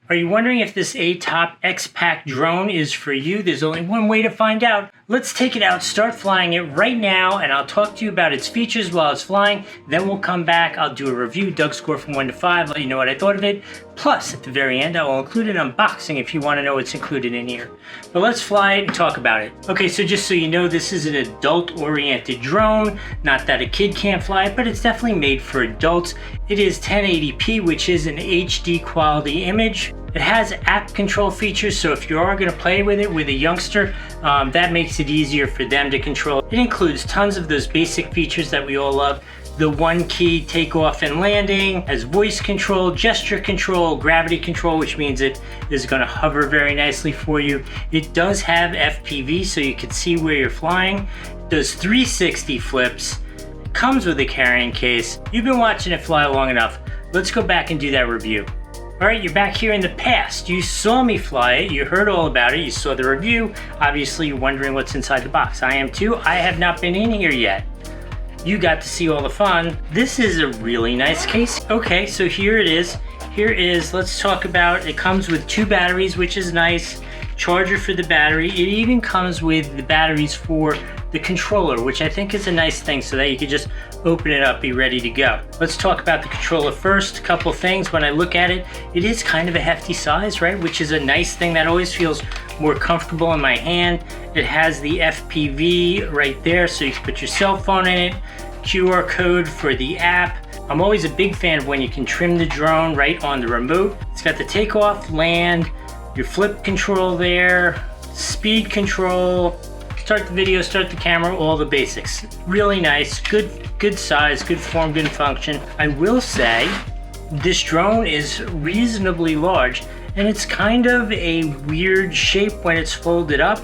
Are you wondering if this ATTOP X-Pack drone is for you? There's only one way to find out. Let's take it out, start flying it right now, and I'll talk to you about its features while it's flying. Then we'll come back, I'll do a review, Doug score from 1 to 5, let you know what I thought of it. Plus, at the very end, I will include an unboxing if you want to know what's included in here. But let's fly it and talk about it. Okay, so just so you know, this is an adult-oriented drone. Not that a kid can't fly it, but it's definitely made for adults. It is 1080p, which is an HD quality image. It has app control features, so if you are going to play with it with a youngster, that makes it easier for them to control. It includes tons of those basic features that we all love. The one key takeoff and landing, has voice control, gesture control, gravity control, which means it is going to hover very nicely for you. It does have FPV, so you can see where you're flying. It does 360 flips. It comes with a carrying case. You've been watching it fly long enough. Let's go back and do that review. All right, you're back here in the past. You saw me fly it, you heard all about it, you saw the review. Obviously, you're wondering what's inside the box. I am too. I have not been in here yet. You got to see all the fun. This is a really nice case. Okay, so here it is. Let's talk about, it comes with 2 batteries, which is nice. Charger for the battery. It even comes with the batteries for the controller, which I think is a nice thing so that you can just open it up, be ready to go. Let's talk about the controller first. A couple things. When I look at it, it is kind of a hefty size, right? Which is a nice thing that always feels more comfortable in my hand. It has the FPV right there, so you can put your cell phone in it. QR code for the app. I'm always a big fan of when you can trim the drone right on the remote. It's got the takeoff, land, your flip control there, speed control, start the video, start the camera, all the basics. Really nice, good size, good form, good function. I will say this drone is reasonably large and it's kind of a weird shape when it's folded up.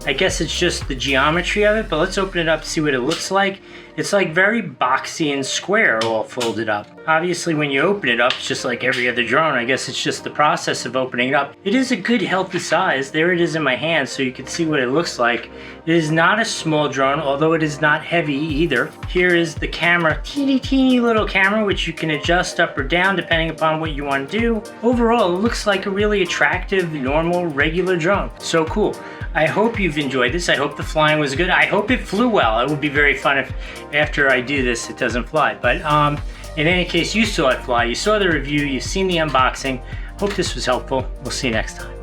I guess it's just the geometry of it, but let's open it up, see what it looks like. It's like very boxy and square all folded up. Obviously when you open it up, it's just like every other drone. I guess it's just the process of opening it up. It is a good healthy size. There it is in my hand so you can see what it looks like. It is not a small drone, although it is not heavy either. Here is the camera, teeny little camera, which you can adjust up or down depending upon what you want to do. Overall, it looks like a really attractive, normal, regular drone. So cool. I hope you've enjoyed this. I hope the flying was good. I hope it flew well. It would be very fun if after I do this, it doesn't fly. But in any case, you saw it fly. You saw the review. You've seen the unboxing. Hope this was helpful. We'll see you next time.